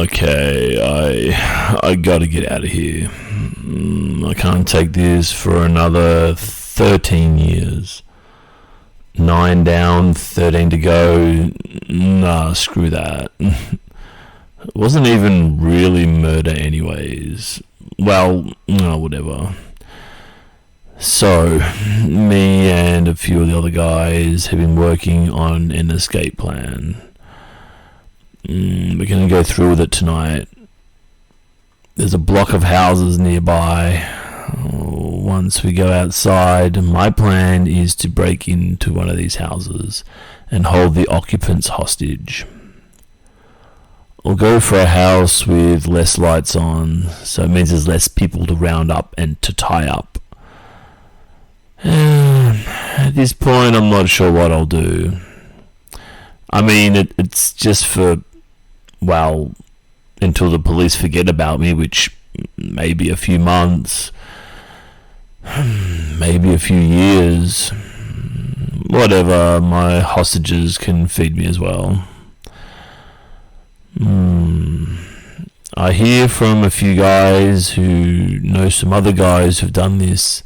Okay, I gotta get out of here. I can't take this for another 13 years. 9 down, 13 to go. Nah, screw that. It wasn't even really murder anyways. Well, no, whatever. So, me and a few of the other guys have been working on an escape plan. We're going to go through with it tonight. There's a block of houses nearby. Once we go outside, my plan is to break into one of these houses and hold the occupants hostage. We'll go for a house with less lights on, so it means there's less people to round up and to tie up. At this point, I'm not sure what I'll do. I mean, it's just for, well, until the police forget about me, which may be a few months, maybe a few years. Whatever, my hostages can feed me as well. I hear from a few guys who know some other guys who've done this,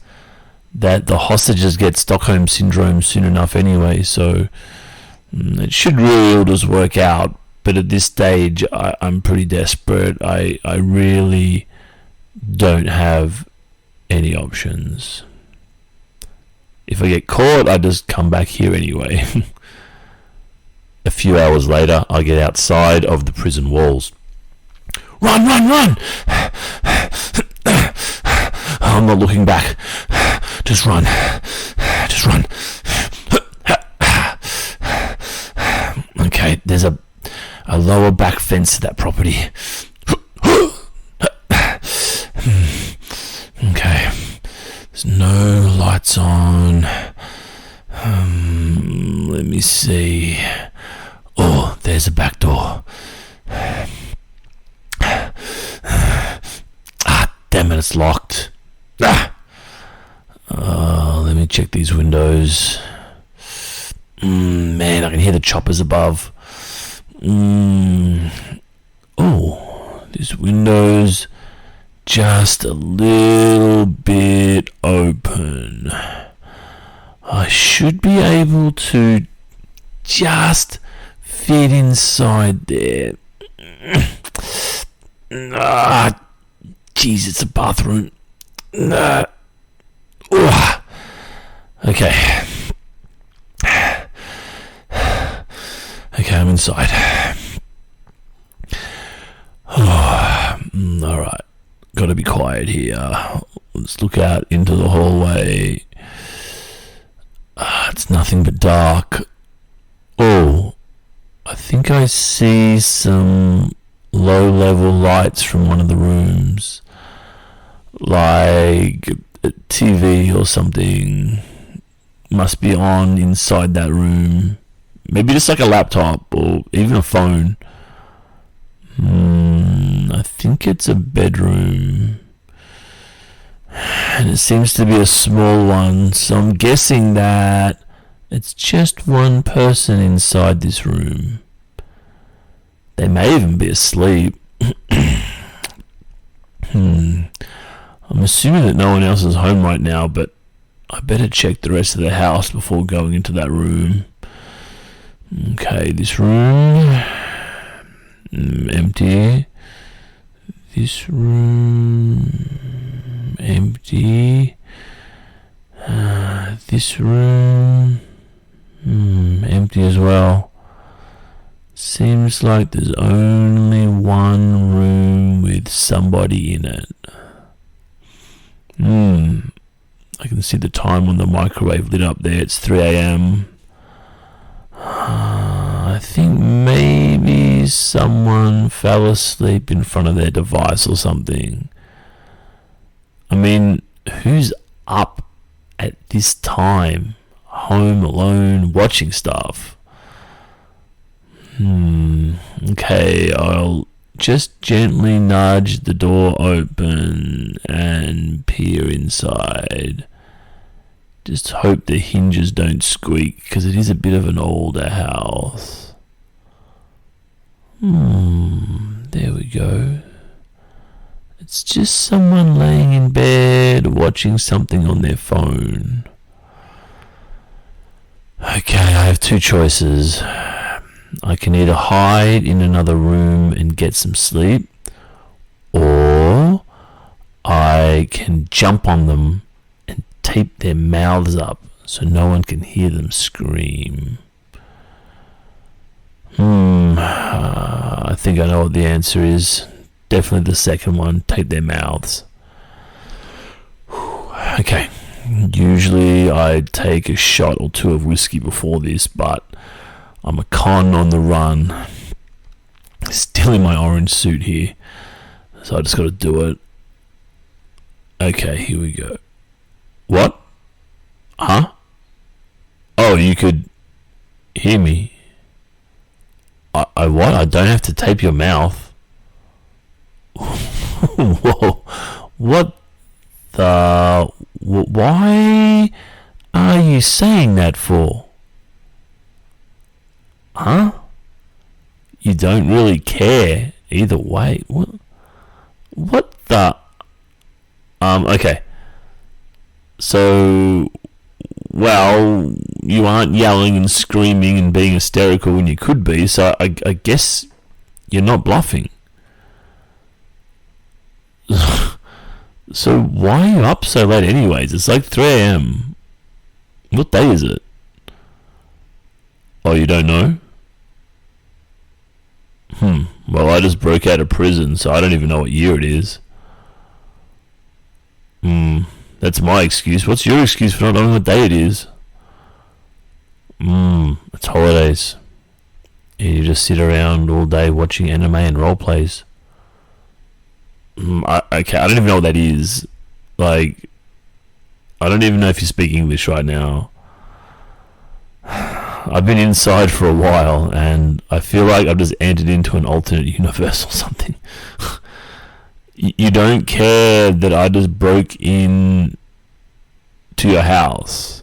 that the hostages get Stockholm Syndrome soon enough anyway, so it should really all just work out. But at this stage, I'm pretty desperate. I really don't have any options. If I get caught, I just come back here anyway. A few hours later, I get outside of the prison walls. Run, run, run! I'm not looking back. Just run. Just run. Okay, there's a lower back fence to that property. Okay, there's no lights on. Let me see. Oh, there's a back door. Damn it, it's locked. Let me check these windows. Man, I can hear the choppers above. Oh, these windows just a little bit open. I should be able to just fit inside there. Jeez, it's a bathroom. Okay. Okay, I'm inside. Alright. Gotta be quiet here. Let's look out into the hallway. It's nothing but dark. Oh, I think I see some low-level lights from one of the rooms. Like a TV or something. Must be on inside that room. Maybe just like a laptop or even a phone. I think it's a bedroom. And it seems to be a small one, so I'm guessing that it's just one person inside this room. They may even be asleep. I'm assuming that no one else is home right now, but I better check the rest of the house before going into that room. Okay, this room, empty. This room, empty. This room, empty as well. Seems like there's only one room with somebody in it. I can see the time on the microwave lit up there. It's 3 a.m. I think maybe someone fell asleep in front of their device or something. I mean, who's up at this time, home alone, watching stuff? Okay, I'll just gently nudge the door open and peer inside. Just hope the hinges don't squeak, because it is a bit of an older house. There we go. It's just someone laying in bed watching something on their phone. Okay, I have two choices. I can either hide in another room and get some sleep, or I can jump on them and tape their mouths up so no one can hear them scream. I think I know what the answer is. Definitely the second one, tape their mouths. Okay, usually I take a shot or two of whiskey before this, but I'm a con on the run. Still in my orange suit here, so I just got to do it. Okay, here we go. What? Huh? Oh, you could hear me. I what? I don't have to tape your mouth. Whoa. What the... Why are you saying that for? Huh? You don't really care either way. What the... Okay. So... Well, you aren't yelling and screaming and being hysterical when you could be, so I guess you're not bluffing. So why are you up so late anyways? It's like 3 a.m. What day is it? Oh, you don't know? Well, I just broke out of prison, so I don't even know what year it is. That's my excuse. What's your excuse for not knowing what day it is? It's holidays. And you just sit around all day watching anime and roleplays. Okay, I don't even know what that is. Like, I don't even know if you speak English right now. I've been inside for a while, and I feel like I've just entered into an alternate universe or something. You don't care that I just broke in to your house,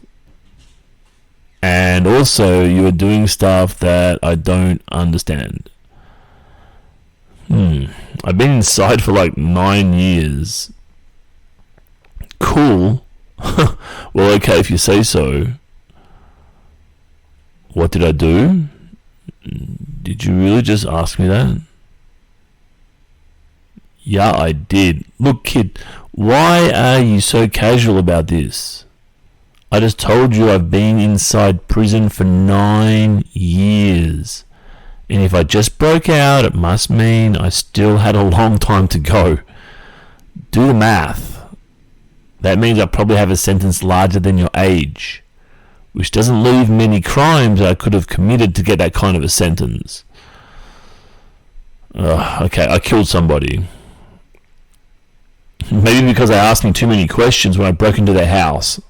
and also you are doing stuff that I don't understand. I've been inside for like 9 years. Cool. Well, okay, if you say so. What did I do? Did you really just ask me that? Yeah, I did. Look, kid, why are you so casual about this? I just told you I've been inside prison for 9 years. And if I just broke out, it must mean I still had a long time to go. Do the math. That means I probably have a sentence larger than your age, which doesn't leave many crimes I could have committed to get that kind of a sentence. Okay, I killed somebody. Maybe because I asked me too many questions when I broke into their house.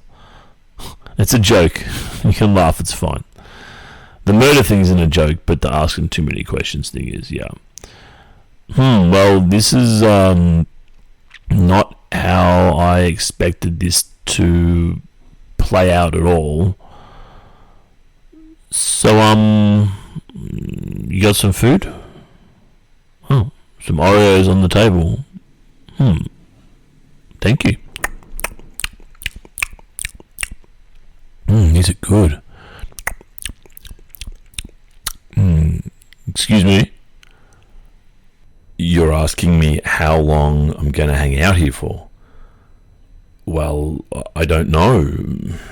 It's a joke. You can laugh, it's fine. The murder thing isn't a joke, but the asking too many questions thing is, yeah. Well, this is not how I expected this to play out at all. So, you got some food? Oh, some Oreos on the table. Thank you. These are good. Excuse me? You're asking me how long I'm going to hang out here for? Well, I don't know.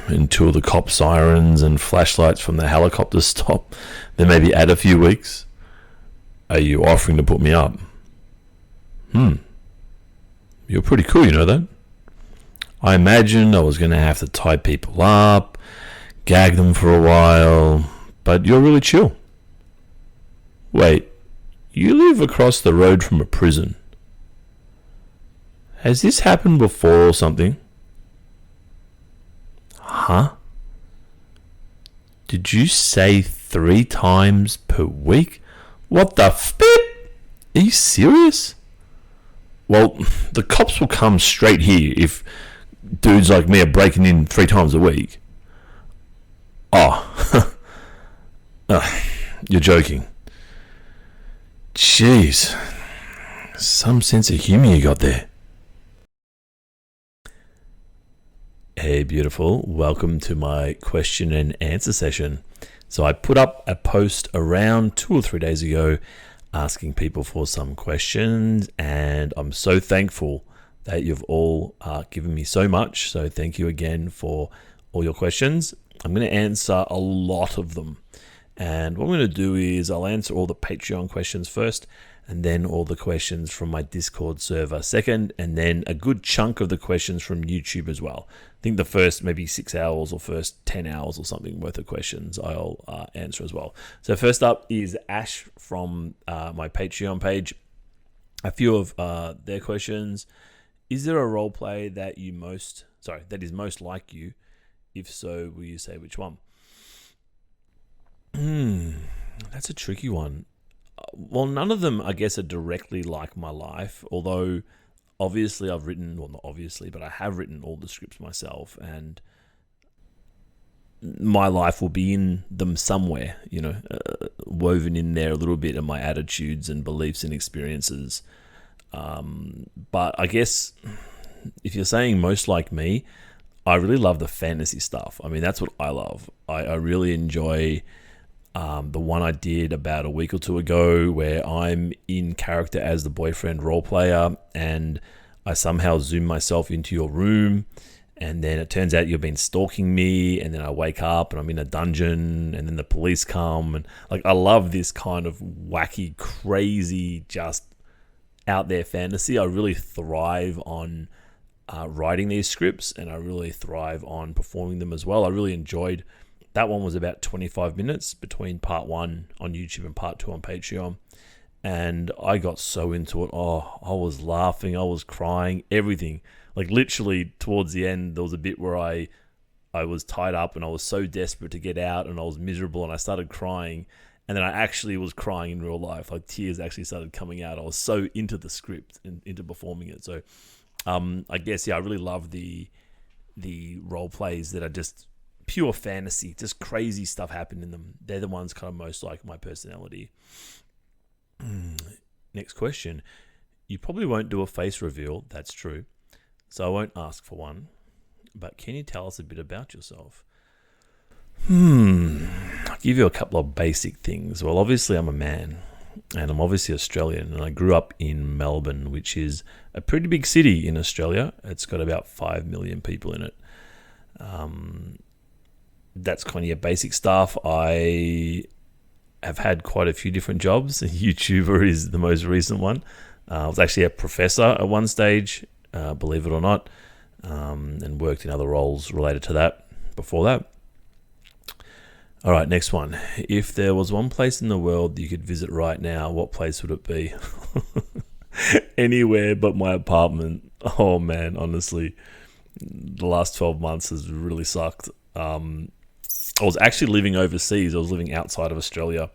Until the cop sirens and flashlights from the helicopters stop. Then maybe add a few weeks. Are you offering to put me up? You're pretty cool, you know that? I imagined I was going to have to tie people up, gag them for a while, but you're really chill. Wait, you live across the road from a prison. Has this happened before or something? Huh? Did you say 3 times per week? What the flip? Are you serious? Well, the cops will come straight here if dudes like me are breaking in 3 times a week. Oh. You're joking. Jeez. Some sense of humour you got there. Hey, beautiful. Welcome to my question and answer session. So I put up a post around 2 or 3 days ago asking people for some questions, and I'm so thankful that you've all given me so much. So thank you again for all your questions. I'm going to answer a lot of them. And what I'm going to do is I'll answer all the Patreon questions first, and then all the questions from my Discord server second, and then a good chunk of the questions from YouTube as well. I think the first maybe 6 hours or first 10 hours or something worth of questions I'll answer as well. So first up is Ash from my Patreon page. A few of their questions. Is there a role play that is most like you? If so, will you say which one? That's a tricky one. Well, none of them, I guess, are directly like my life, although obviously I have written all the scripts myself, and my life will be in them somewhere, woven in there a little bit of my attitudes and beliefs and experiences. But I guess if you're saying most like me, I really love the fantasy stuff. I mean, that's what I love. I really enjoy the one I did about a week or two ago where I'm in character as the boyfriend role player, and I somehow zoom myself into your room, and then it turns out you've been stalking me, and then I wake up and I'm in a dungeon, and then the police come, and I love this kind of wacky, crazy, just out there fantasy. I really thrive on writing these scripts, and I really thrive on performing them as well. I really enjoyed that one. Was about 25 minutes between part 1 on YouTube and part 2 on Patreon. And I got so into it. Oh, I was laughing. I was crying, everything. Literally towards the end, there was a bit where I was tied up and I was so desperate to get out, and I was miserable, and I started crying. And then I actually was crying in real life. Tears actually started coming out. I was so into the script and into performing it. So I guess, I really love the role plays that are just pure fantasy, just crazy stuff happen in them. They're the ones kind of most like my personality. Next question. You probably won't do a face reveal, that's true, so I won't ask for one, but can you tell us a bit about yourself? I'll give you a couple of basic things. Well, obviously I'm a man, and I'm obviously Australian, and I grew up in Melbourne, which is a pretty big city in Australia. It's got about 5 million people in it. That's kind of your basic stuff. I have had quite a few different jobs. YouTuber is the most recent one. I was actually a professor at one stage, believe it or not, and worked in other roles related to that before that. All right, next one. If there was one place in the world you could visit right now, what place would it be? Anywhere but my apartment. Oh man, honestly, the last 12 months has really sucked. I was actually living overseas. I was living outside of Australia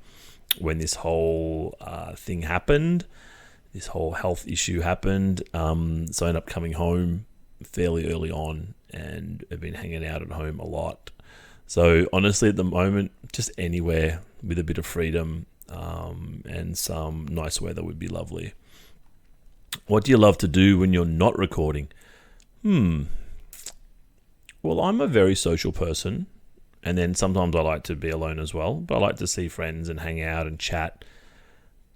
when this whole thing happened. This whole health issue happened. So I ended up coming home fairly early on, and have been hanging out at home a lot. So honestly, at the moment, just anywhere with a bit of freedom and some nice weather would be lovely. What do you love to do when you're not recording? Well, I'm a very social person, and then sometimes I like to be alone as well, but I like to see friends and hang out and chat,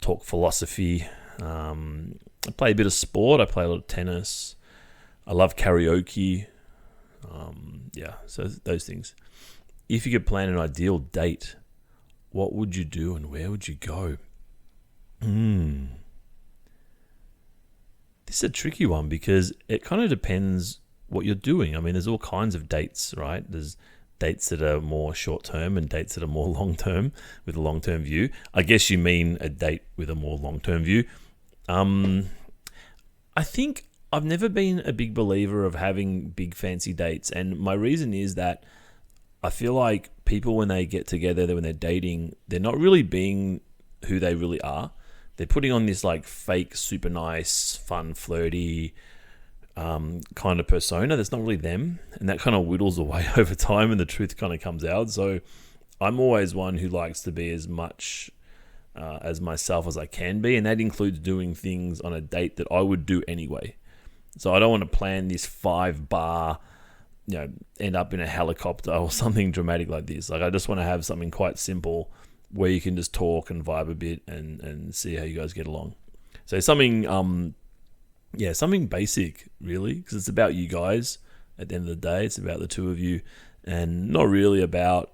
talk philosophy. I play a bit of sport. I play a lot of tennis. I love karaoke. So those things. If you could plan an ideal date, what would you do and where would you go? This is a tricky one because it kind of depends what you're doing. I mean, there's all kinds of dates, right? There's dates that are more short-term and dates that are more long-term with a long-term view. I guess you mean a date with a more long-term view. I think I've never been a big believer of having big fancy dates, and my reason is that I feel like people, when they get together, when they're dating, they're not really being who they really are. They're putting on this fake, super nice, fun, flirty kind of persona that's not really them, and that kind of whittles away over time, and the truth kind of comes out. So I'm always one who likes to be as much as myself as I can be, and that includes doing things on a date that I would do anyway. So I don't want to plan this 5-bar, end up in a helicopter or something dramatic like this. Like, I just want to have something quite simple where you can just talk and vibe a bit and see how you guys get along. So something, something basic, really, because it's about you guys. At the end of the day, it's about the two of you, and not really about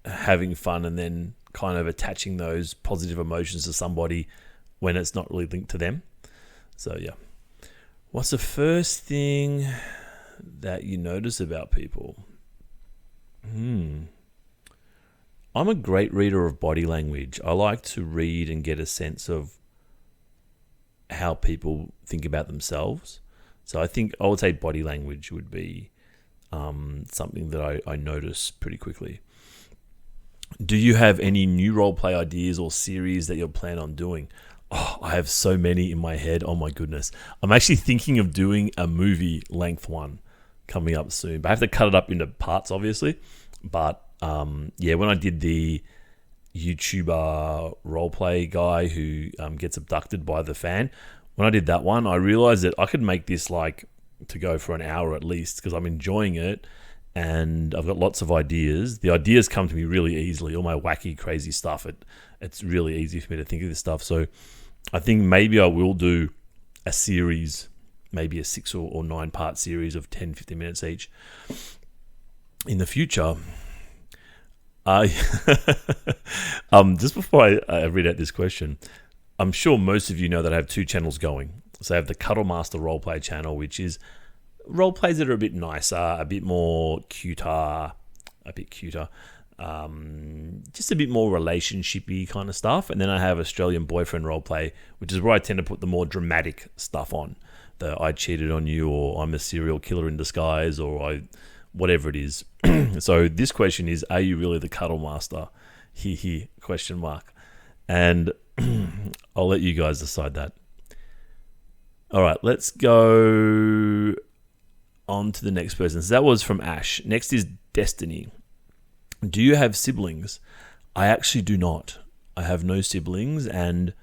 having fun and then kind of attaching those positive emotions to somebody when it's not really linked to them. So yeah. What's the first thing that you notice about people? I'm a great reader of body language. I like to read and get a sense of how people think about themselves. So I think I would say body language would be something that I notice pretty quickly. Do you have any new roleplay ideas or series that you're planning on doing? Oh, I have so many in my head. Oh my goodness. I'm actually thinking of doing a movie length one coming up soon. But I have to cut it up into parts, obviously. But when I did the YouTuber roleplay guy who gets abducted by the fan, when I did that one, I realized that I could make this to go for an hour at least, because I'm enjoying it. And I've got lots of ideas. The ideas come to me really easily. All my wacky, crazy stuff. It's really easy for me to think of this stuff. So I think maybe I will do a series, maybe a 6 or 9 part series of 10, 15 minutes each in the future. Just before I read out this question, I'm sure most of you know that I have 2 channels going. So I have the Cuddle Master Roleplay channel, which is roleplays that are a bit nicer, a bit more cuter, just a bit more relationshipy kind of stuff. And then I have Australian Boyfriend Roleplay, which is where I tend to put the more dramatic stuff on. The I cheated on you, or I'm a serial killer in disguise, or whatever it is. So this question is, are you really the Cuddle Master? Question mark. And I'll let you guys decide that. All right, let's go on to the next person. So that was from Ash. Next is Destiny. Do you have siblings? I actually do not. I have no siblings, and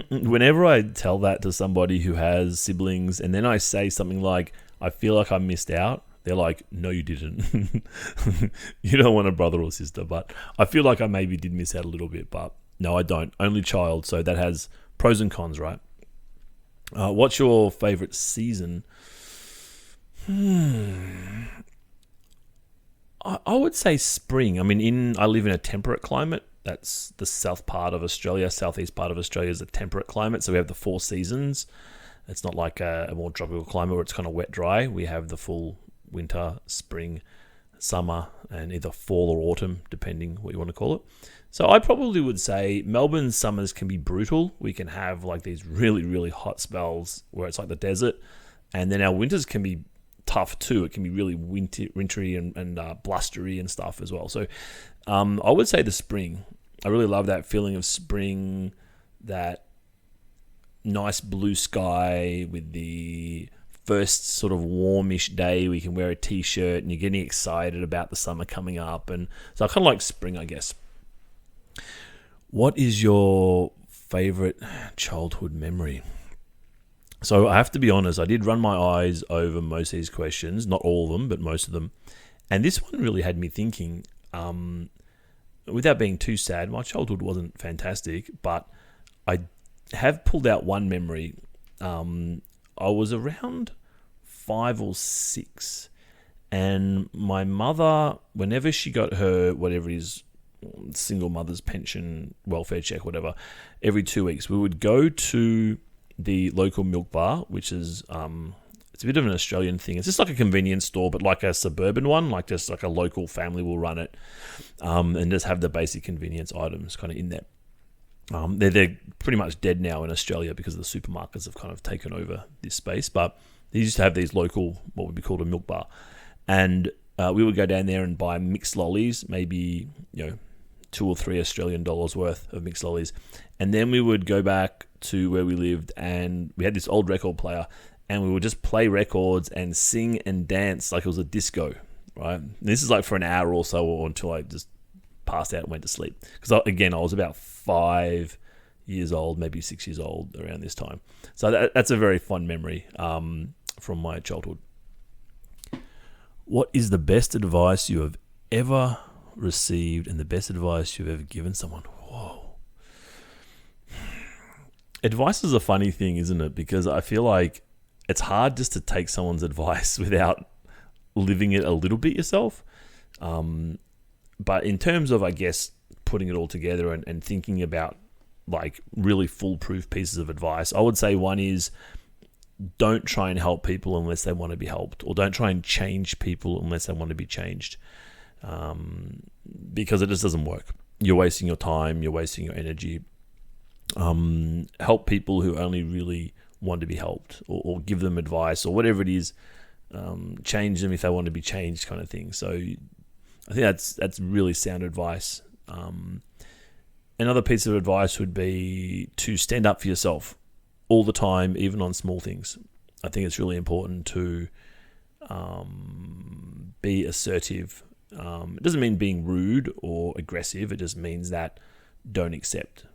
whenever I tell that to somebody who has siblings, and then I say something like, I feel like I missed out, they're like, no, you didn't. You don't want a brother or sister, but I feel like I maybe did miss out a little bit, but no, I don't. Only child, so that has pros and cons, right? What's your favorite season? I would say spring. I mean, I live in a temperate climate. That's the south part of Australia. Southeast part of Australia is a temperate climate, so we have the 4 seasons. It's not like a more tropical climate where it's kind of wet, dry. We have the full winter, spring, summer, and either fall or autumn, depending what you want to call it. So I probably would say Melbourne's summers can be brutal. We can have these really, really hot spells where it's like the desert. And then our winters can be tough too. It can be really wintry and blustery and stuff as well. So I would say the spring. I really love that feeling of spring, that nice blue sky with the first sort of warmish day. We can wear a t-shirt and you're getting excited about the summer coming up. And so I kind of like spring, I guess. What is your favorite childhood memory? So I have to be honest, I did run my eyes over most of these questions, not all of them, but most of them. And this one really had me thinking, without being too sad, my childhood wasn't fantastic, but I have pulled out one memory. I was around 5 or 6, and my mother, whenever she got her, whatever it is, single mother's pension, welfare check, whatever, every 2 weeks, we would go to the local milk bar, which is it's a bit of an Australian thing. It's just like a convenience store, but like a suburban one, like just like a local family will run it, and just have the basic convenience items kind of in there. They're pretty much dead now in Australia because the supermarkets have kind of taken over this space, but they used to have these local, what would be called a milk bar, and we would go down there and buy mixed lollies, maybe $2 or $3 Australian worth of mixed lollies, and then we would go back to where we lived, and we had this old record player, and we would just play records and sing and dance like it was a disco, right? And this is like for an hour or so, or until I just passed out and went to sleep. Because I was about 5 years old, maybe 6 years old around this time. So that's a very fond memory from my childhood. What is the best advice you have ever received and the best advice you've ever given someone? Whoa. Advice is a funny thing, isn't it? Because I feel like it's hard just to take someone's advice without living it a little bit yourself. But in terms of, I guess, putting it all together and thinking about like really foolproof pieces of advice, I would say one is don't try and help people unless they want to be helped, or don't try and change people unless they want to be changed, because it just doesn't work. You're wasting your time, you're wasting your energy. Help people who only really want to be helped, or give them advice, or whatever it is. Change them if they want to be changed, kind of thing. So I think that's really sound advice. Another piece of advice would be to stand up for yourself all the time, even on small things. I think it's really important to be assertive. It doesn't mean being rude or aggressive. It just means that don't accept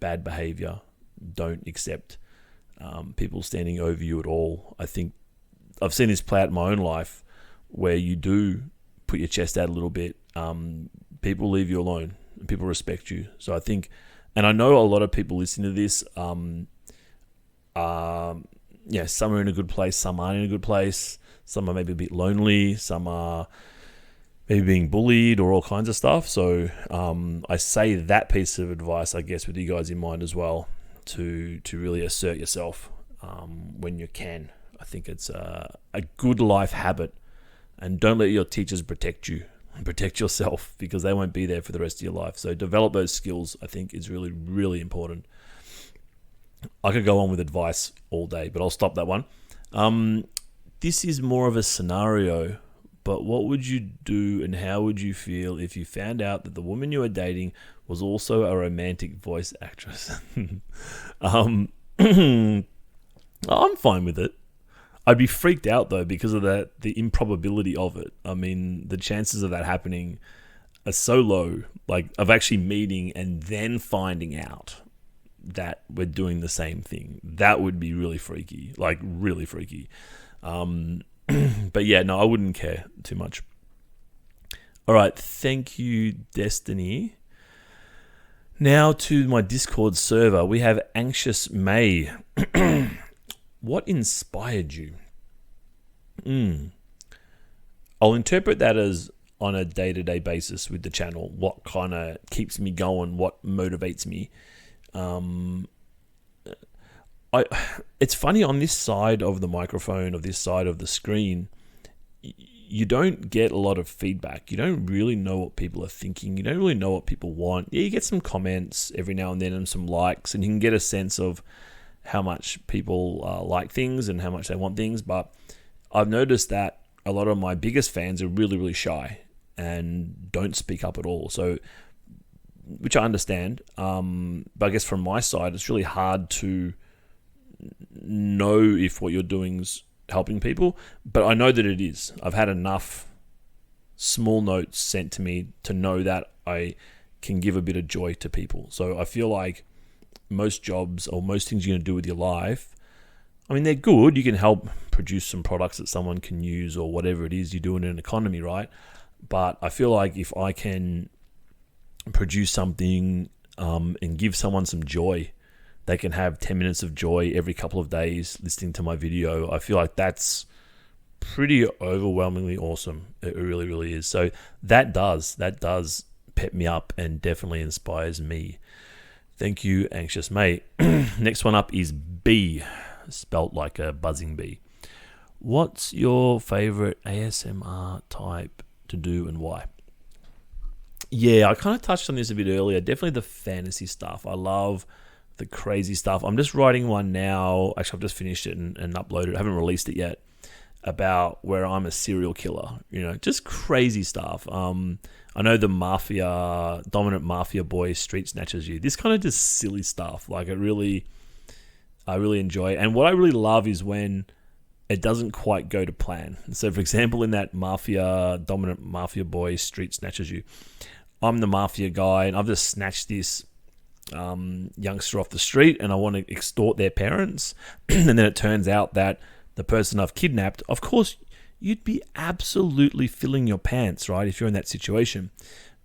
bad behavior. Don't accept people standing over you at all. I think I've seen this play out in my own life where you do put your chest out a little bit. People leave you alone. People respect you. So I think, and I know a lot of people listening to this, some are in a good place, some aren't in a good place, some are maybe a bit lonely, some are maybe being bullied or all kinds of stuff. So I say that piece of advice, I guess, with you guys in mind as well, to really assert yourself when you can. I think it's a good life habit, and don't let your teachers protect you. Protect yourself, because they won't be there for the rest of your life. So develop those skills, I think, is really, really important. I could go on with advice all day, but I'll stop that one. This is more of a scenario, but what would you do and how would you feel if you found out that the woman you were dating was also a romantic voice actress? I'm fine with it. I'd be freaked out though because of the improbability of it. I mean, the chances of that happening are so low, like of actually meeting and then finding out that we're doing the same thing. That would be really freaky, like really freaky. But yeah, no, I wouldn't care too much. All right, thank you, Destiny. Now to my Discord server, we have Anxious May. What inspired you? I'll interpret that as on a day-to-day basis with the channel. What kind of keeps me going? What motivates me? It's funny, on this side of the microphone, of this side of the screen, you don't get a lot of feedback. You don't really know what people are thinking. You don't really know what people want. Yeah, you get some comments every now and then and some likes, and you can get a sense of how much people like things and how much they want things. But I've noticed that a lot of my biggest fans are really, really shy and don't speak up at all. So, which I understand. But I guess from my side, it's really hard to know if what you're doing's helping people. But I know that it is. I've had enough small notes sent to me to know that I can give a bit of joy to people. So I feel like most jobs or most things you're going to do with your life, I mean, they're good. You can help produce some products that someone can use or whatever it is you do in an economy, right? But I feel like if I can produce something and give someone some joy, they can have 10 minutes of joy every couple of days listening to my video. I feel like that's pretty overwhelmingly awesome. It really, really is. So that does pep me up and definitely inspires me. Thank you, Anxious Mate. Next one up is B, spelt like a buzzing bee. What's your favorite ASMR type to do and why? Yeah, I kind of touched on this a bit earlier. Definitely the fantasy stuff. I love the crazy stuff. I'm just writing one now. Actually, I've just finished it and uploaded it. I haven't released it yet. About where I'm a serial killer. Just crazy stuff. I know the dominant mafia boy street snatches you. This kind of just silly stuff. Like I really enjoy it. And what I really love is when it doesn't quite go to plan. So for example, in that dominant mafia boy street snatches you, I'm the mafia guy and I've just snatched this youngster off the street and I want to extort their parents. And then it turns out that the person I've kidnapped, of course, you'd be absolutely filling your pants, right, if you're in that situation.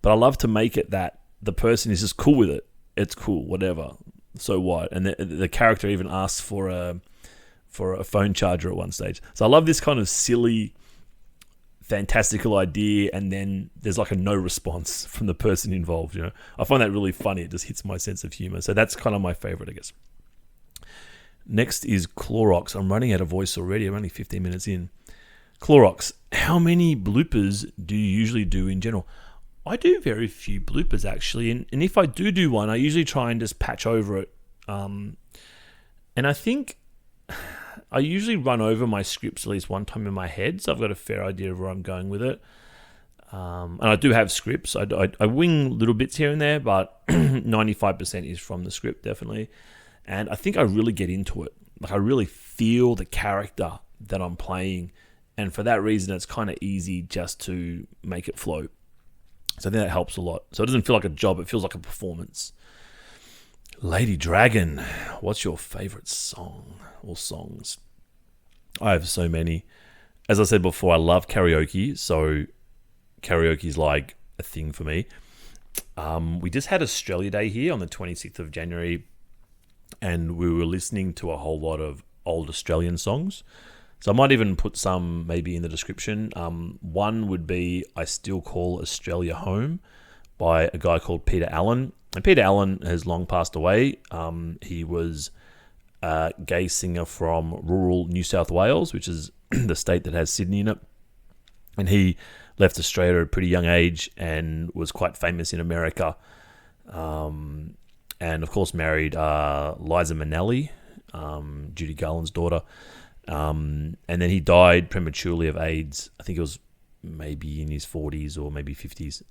But I love to make it that the person is just cool with it. It's cool, whatever. So what? And the character even asks for a phone charger at one stage. So I love this kind of silly, fantastical idea, and then there's like a no response from the person involved. You know, I find that really funny. It just hits my sense of humor. So that's kind of my favorite, I guess. Next is Clorox. I'm running out of voice already. I'm only 15 minutes in. Clorox, how many bloopers do you usually do in general? I do very few bloopers, actually. And if I do one, I usually try and just patch over it. And I think I usually run over my scripts at least one time in my head, so I've got a fair idea of where I'm going with it. And I do have scripts. I wing little bits here and there, but 95% is from the script, definitely. And I think I really get into it. Like, I really feel the character that I'm playing. And for that reason, it's kind of easy just to make it flow. So I think that helps a lot. So it doesn't feel like a job. It feels like a performance. Lady Dragon, what's your favorite song or songs? I have so many. As I said before, I love karaoke. So karaoke is like a thing for me. We just had Australia Day here on the 26th of January. And we were listening to a whole lot of old Australian songs. So I might even put some maybe in the description. One would be I Still Call Australia Home by a guy called Peter Allen. And Peter Allen has long passed away. He was a gay singer from rural New South Wales, which is the state that has Sydney in it. And he left Australia at a pretty young age and was quite famous in America. And of course married Liza Minnelli, Judy Garland's daughter. And then he died prematurely of AIDS. I think it was maybe in his 40s or maybe 50s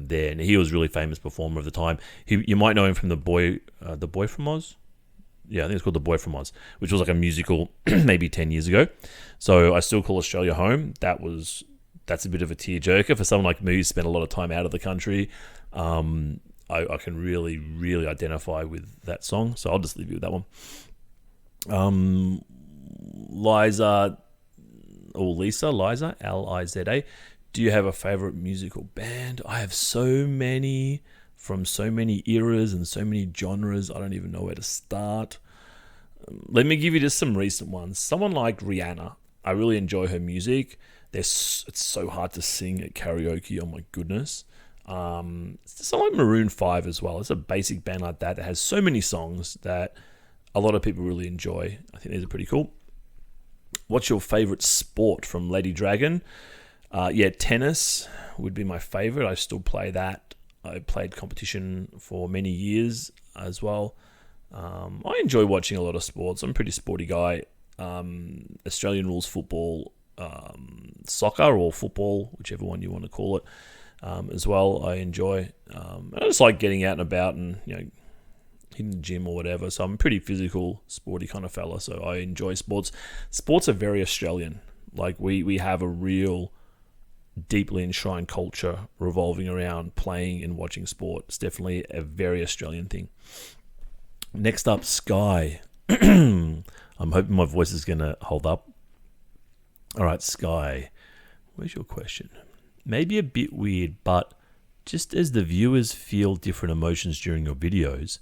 there. And he was a really famous performer of the time. You might know him from The Boy from Oz. Yeah, I think it's called The Boy from Oz, which was like a musical maybe 10 years ago. So I Still Call Australia Home. That's a bit of a tearjerker for someone like me who spent a lot of time out of the country. I can really, really identify with that song. So I'll just leave you with that one. Liza, Liza, do you have a favorite musical band? I have so many from so many eras and so many genres. I don't even know where to start. Let me give you just some recent ones. Someone like Rihanna. I really enjoy her music. It's so hard to sing at karaoke. Oh my goodness. Someone like Maroon 5 as well. It's a basic band like that has so many songs that a lot of people really enjoy. I think these are pretty cool. What's your favorite sport from Lady Dragon? Tennis would be my favorite. I still play that. I played competition for many years as well. I enjoy watching a lot of sports. I'm a pretty sporty guy. Australian rules football, soccer or football, whichever one you want to call it, as well. I enjoy. I just like getting out and about and hitting the gym or whatever. So I'm a pretty physical, sporty kind of fella. So I enjoy sports. Sports are very Australian. Like we have a real deeply enshrined culture revolving around playing and watching sport. It's definitely a very Australian thing. Next up, Sky. I'm hoping my voice is going to hold up. All right, Sky. Where's your question? Maybe a bit weird, but just as the viewers feel different emotions during your videos,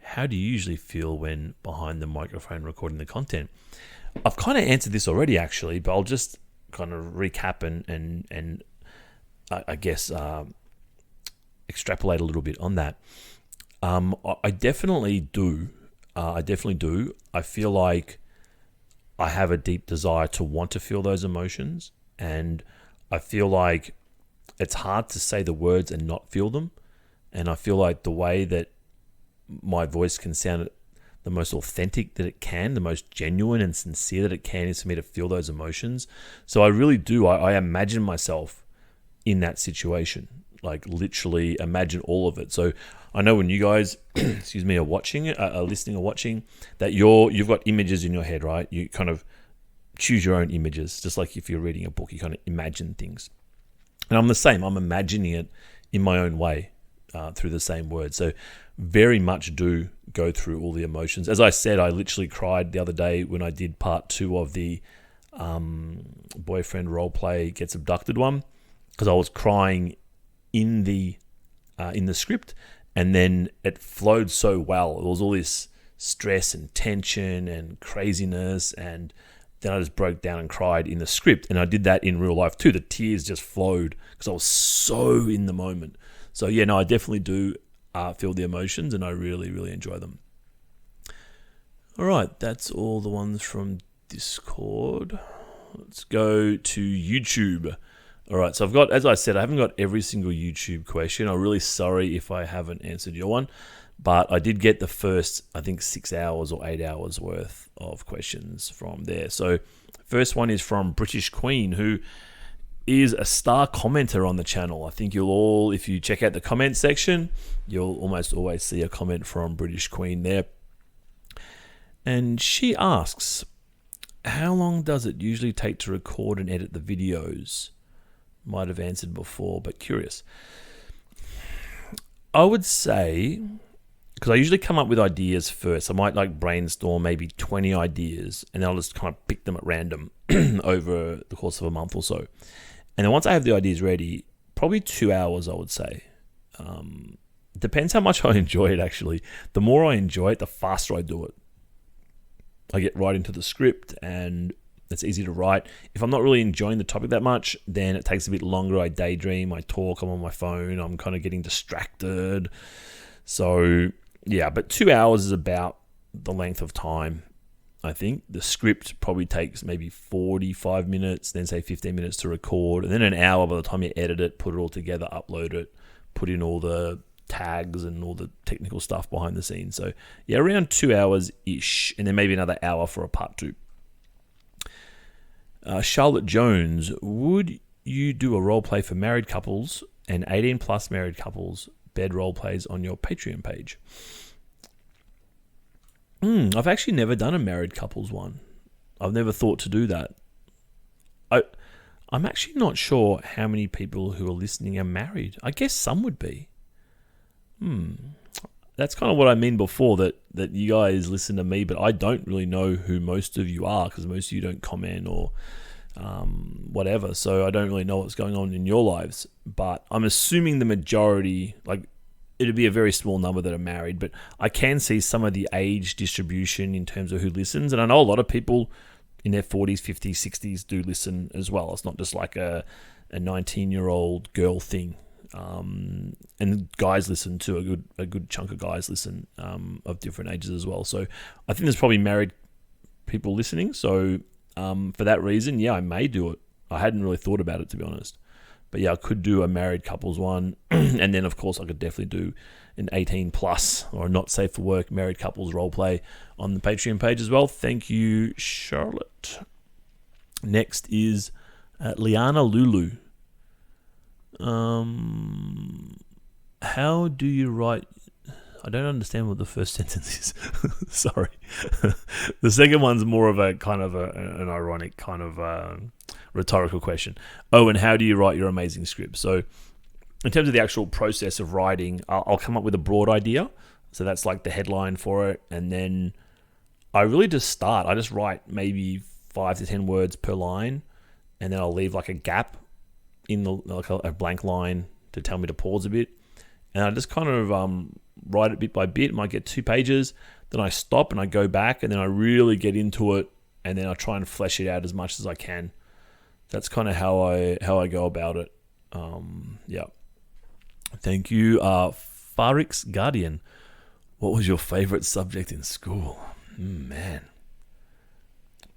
how do you usually feel when behind the microphone recording the content? I've kind of answered this already, actually, but I'll just kind of recap and I guess extrapolate a little bit on that. I definitely do. I feel like I have a deep desire to want to feel those emotions, and I feel like it's hard to say the words and not feel them. And I feel like the way that my voice can sound the most authentic that it can, the most genuine and sincere that it can, is for me to feel those emotions. So I really do. I imagine myself in that situation, like literally imagine all of it. So I know when you guys, are watching it, are listening or watching, that you've got images in your head, right? You kind of choose your own images, just like if you're reading a book, you kind of imagine things. And I'm the same. I'm imagining it in my own way. through the same word. So very much do go through all the emotions. As I said, I literally cried the other day when I did part 2 of the boyfriend roleplay gets abducted one, because I was crying in the script, and then it flowed so well. There was all this stress and tension and craziness, and then I just broke down and cried in the script. And I did that in real life too. The tears just flowed because I was so in the moment. So yeah, no, I definitely do feel the emotions, and I really, really enjoy them. All right, that's all the ones from Discord. Let's go to YouTube. All right, so I've got, as I said, I haven't got every single YouTube question. I'm really sorry if I haven't answered your one, but I did get the first, I think, 6 hours or 8 hours worth of questions from there. So first one is from British Queen, who is a star commenter on the channel. I think you'll all, if you check out the comment section, you'll almost always see a comment from British Queen there. And she asks, how long does it usually take to record and edit the videos? Might have answered before, but curious. I would say, because I usually come up with ideas first. I might like brainstorm maybe 20 ideas, and then I'll just kind of pick them at random over the course of a month or so. And then once I have the ideas ready, probably 2 hours, I would say. Depends how much I enjoy it, actually. The more I enjoy it, the faster I do it. I get right into the script, and it's easy to write. If I'm not really enjoying the topic that much, then it takes a bit longer. I daydream, I talk, I'm on my phone, I'm kind of getting distracted. So yeah, but 2 hours is about the length of time, I think. The script probably takes maybe 45 minutes, then say 15 minutes to record, and then an hour by the time you edit it, put it all together, upload it, put in all the tags and all the technical stuff behind the scenes. So yeah, around 2 hours-ish, and then maybe another hour for a part 2. Charlotte Jones, would you do a role play for married couples and 18 plus married couples bed role plays on your Patreon page? I've actually never done a married couples one. I've never thought to do that. I'm actually not sure how many people who are listening are married. I guess some would be. That's kind of what I mean before, that you guys listen to me, but I don't really know who most of you are, because most of you don't comment or whatever. So I don't really know what's going on in your lives. But I'm assuming the majority, like it'd be a very small number that are married, but I can see some of the age distribution in terms of who listens. And I know a lot of people in their 40s, 50s, 60s do listen as well. It's not just like a 19-year-old girl thing. And guys listen too. A good chunk of guys listen of different ages as well. So I think there's probably married people listening. So for that reason, yeah, I may do it. I hadn't really thought about it, to be honest. But yeah, I could do a married couples one. And then, of course, I could definitely do an 18 plus or not safe for work married couples role play on the Patreon page as well. Thank you, Charlotte. Next is Liana Lulu. How do you write? I don't understand what the first sentence is. Sorry. The second one's more of a kind of an ironic kind of rhetorical question. Oh, and how do you write your amazing script? So in terms of the actual process of writing, I'll come up with a broad idea. So that's like the headline for it. And then I really just start. I just write maybe 5 to 10 words per line. And then I'll leave like a gap in the like a blank line to tell me to pause a bit. And I just kind of write it bit by bit. It might get 2 pages. Then I stop and I go back, and then I really get into it, and then I try and flesh it out as much as I can. That's kind of how I go about it. Yeah. Thank you. Farik's Guardian. What was your favorite subject in school? Man.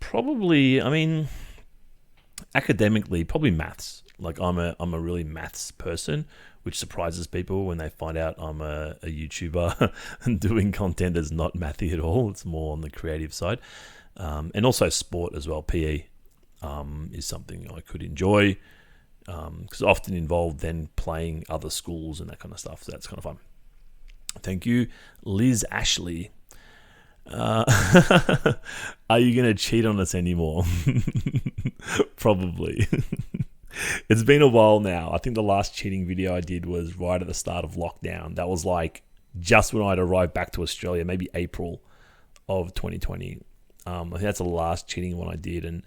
Probably, I mean, academically, probably maths. Like I'm a really maths person, which surprises people when they find out I'm a YouTuber and doing content that's not mathy at all. It's more on the creative side. And also sport as well. PE is something I could enjoy, because often involved then playing other schools and that kind of stuff. So that's kind of fun. Thank you. Liz Ashley. Are you going to cheat on us anymore? Probably. It's been a while now. I think the last cheating video I did was right at the start of lockdown. That was like just when I'd arrived back to Australia, maybe April of 2020. I think that's the last cheating one I did, and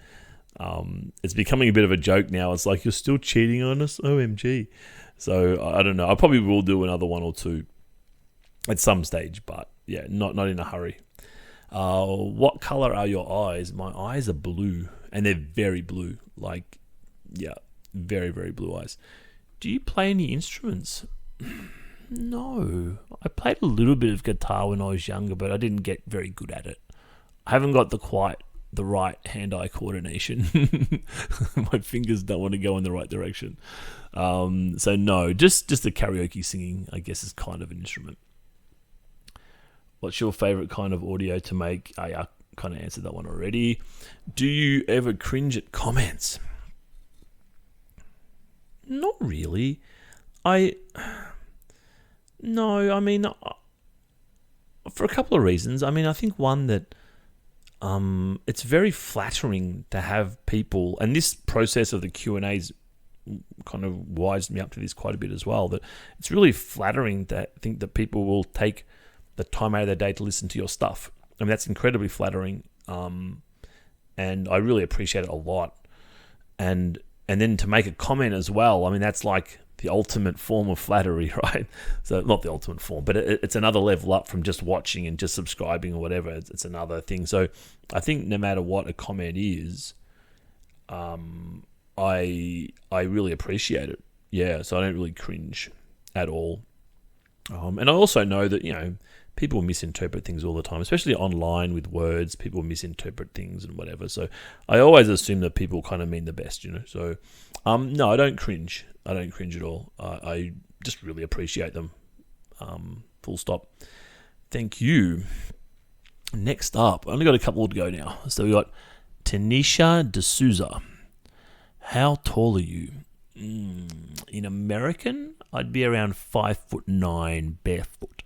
it's becoming a bit of a joke now. It's like, you're still cheating on us? OMG. So I don't know. I probably will do another one or two at some stage, but yeah, not in a hurry. What color are your eyes? My eyes are blue, and they're very blue. Like, yeah, very, very blue eyes. Do you play any instruments? No. I played a little bit of guitar when I was younger, but I didn't get very good at it. I haven't got the right hand-eye coordination. My fingers don't want to go in the right direction. So no, just the karaoke singing, I guess, is kind of an instrument. What's your favorite kind of audio to make? I kind of answered that one already. Do you ever cringe at comments? Not really. No, I mean, for a couple of reasons. I mean, I think one that it's very flattering to have people, and this process of the Q&As kind of wised me up to this quite a bit as well, that it's really flattering to think that people will take the time out of their day to listen to your stuff. I mean, that's incredibly flattering, and I really appreciate it a lot. And then to make a comment as well, I mean, that's like the ultimate form of flattery, right? So not the ultimate form, but it's another level up from just watching and just subscribing or whatever. It's another thing. So I think no matter what a comment is, I really appreciate it. Yeah, so I don't really cringe at all. And I also know that, people misinterpret things all the time, especially online with words. People misinterpret things and whatever. So I always assume that people kind of mean the best, So no, I don't cringe. I don't cringe at all. I just really appreciate them. Full stop. Thank you. Next up, I only got a couple to go now. So we got Tanisha D'Souza. How tall are you? In American, I'd be around 5'9", barefoot.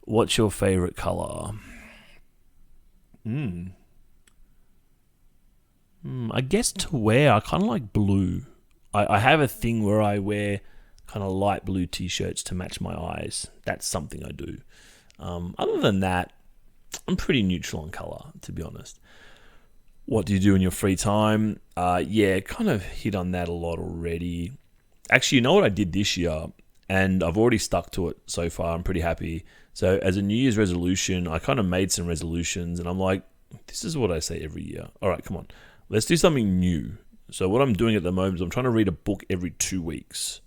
What's your favorite color? I guess to wear, I kind of like blue. I have a thing where I wear kind of light blue t-shirts to match my eyes. That's something I do. Other than that, I'm pretty neutral on color, to be honest. What do you do in your free time? Yeah, kind of hit on that a lot already. Actually, you know what I did this year? And I've already stuck to it so far. I'm pretty happy. So as a New Year's resolution, I kind of made some resolutions, and I'm like, this is what I say every year. All right, come on. Let's do something new. So what I'm doing at the moment is I'm trying to read a book every 2 weeks,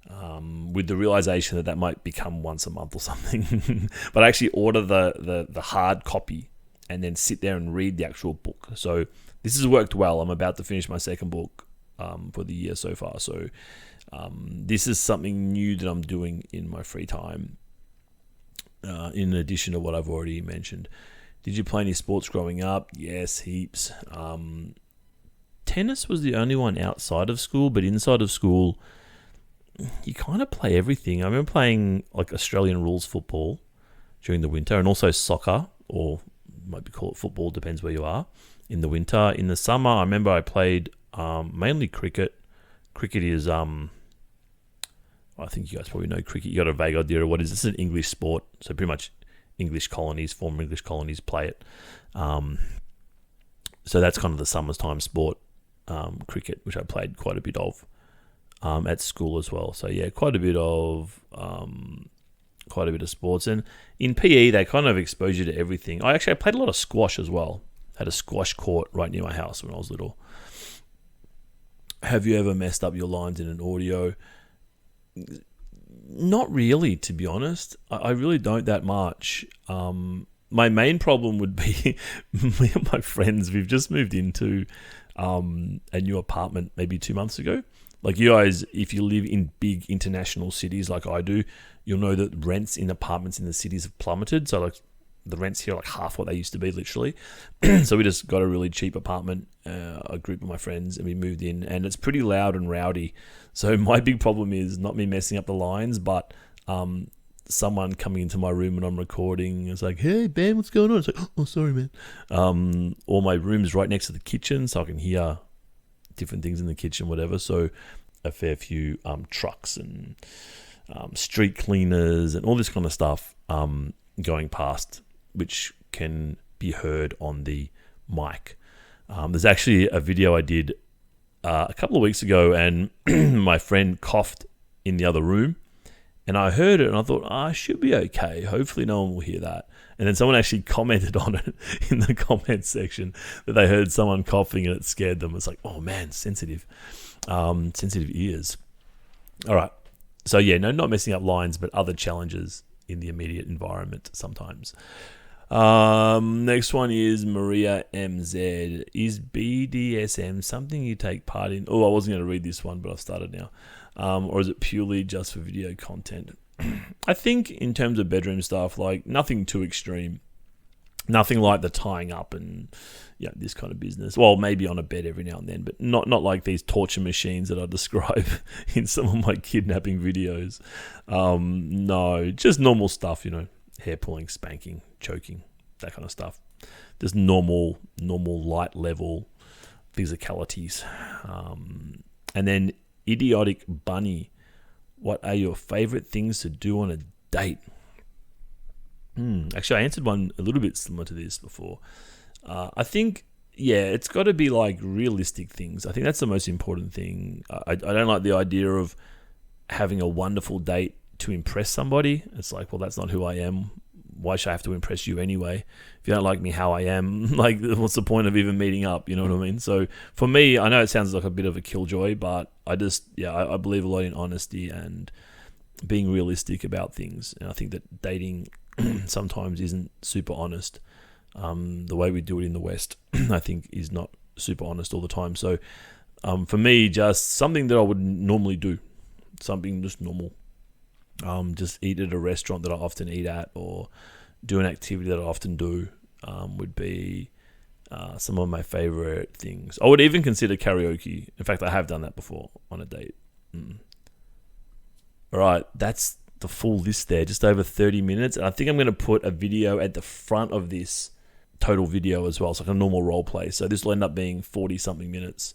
with the realization that might become once a month or something. But I actually order the hard copy and then sit there and read the actual book. So this has worked well. I'm about to finish my second book for the year so far. So this is something new that I'm doing in my free time, in addition to what I've already mentioned. Did you play any sports growing up? Yes, heaps. Tennis was the only one outside of school, but inside of school, you kind of play everything. I remember playing like Australian rules football during the winter, and also soccer, or might be called football, depends where you are, in the winter. In the summer, I remember I played mainly cricket. Cricket is, I think you guys probably know cricket. You got a vague idea of what it is. This is an English sport, so pretty much former English colonies play it. So that's kind of the summertime sport, cricket, which I played quite a bit of at school as well. So yeah, quite a bit of sports. And in PE, they kind of expose you to everything. I played a lot of squash as well. Had a squash court right near my house when I was little. Have you ever messed up your lines in an audio? Not really, to be honest. I really don't that much. My main problem would be me and my friends. We've just moved into a new apartment maybe 2 months ago. Like you guys, if you live in big international cities like I do, you'll know that rents in apartments in the cities have plummeted. So like the rents here are like half what they used to be, literally. So we just got a really cheap apartment, a group of my friends, and we moved in, and it's pretty loud and rowdy. So my big problem is not me messing up the lines, but someone coming into my room when I'm recording. It's like, hey, Ben, what's going on? It's like, oh, sorry, man. Or my room's right next to the kitchen, so I can hear different things in the kitchen, whatever. So a fair few trucks and street cleaners and all this kind of stuff going past, which can be heard on the mic. There's actually a video I did a couple of weeks ago, and my friend coughed in the other room, and I heard it, and I thought, I should be okay. Hopefully no one will hear that. And then someone actually commented on it in the comments section that they heard someone coughing and it scared them. It's like, oh man, sensitive ears. All right. So yeah, no, not messing up lines, but other challenges in the immediate environment sometimes. Next one is Maria MZ. Is BDSM something you take part in? Oh, I wasn't going to read this one, but I've started now. Or is it purely just for video content? I think in terms of bedroom stuff, like nothing too extreme. Nothing like the tying up and this kind of business. Well, maybe on a bed every now and then, but not like these torture machines that I describe in some of my kidnapping videos. No, just normal stuff, hair pulling, spanking, choking, that kind of stuff. Just normal light level physicalities. And then Idiotic Bunny, what are your favorite things to do on a date? Actually, I answered one a little bit similar to this before. I think, it's got to be like realistic things. I think that's the most important thing. I don't like the idea of having a wonderful date to impress somebody. It's like, well, that's not who I am. Why should I have to impress you anyway? If you don't like me how I am, like, what's the point of even meeting up? You know what I mean? So for me, I know it sounds like a bit of a killjoy, but I believe a lot in honesty and being realistic about things. And I think that dating sometimes isn't super honest. The way we do it in the West, I think, is not super honest all the time. So for me, just something that I would normally do, something just normal. Just eat at a restaurant that I often eat at, or do an activity that I often do, would be some of my favorite things. I would even consider karaoke. In fact, I have done that before on a date. All right, that's the full list there, just over 30 minutes. And I think I'm going to put a video at the front of this total video as well. It's like a normal role play. So this will end up being 40 something minutes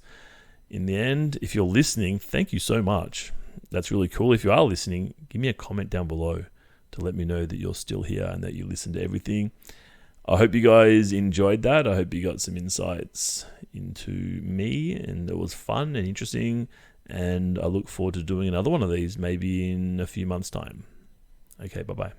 in the end. If you're listening, thank you so much. That's really cool. If you are listening, give me a comment down below to let me know that you're still here and that you listen to everything. I hope you guys enjoyed that. I hope you got some insights into me, and it was fun and interesting. And I look forward to doing another one of these maybe in a few months' time. Okay, bye-bye.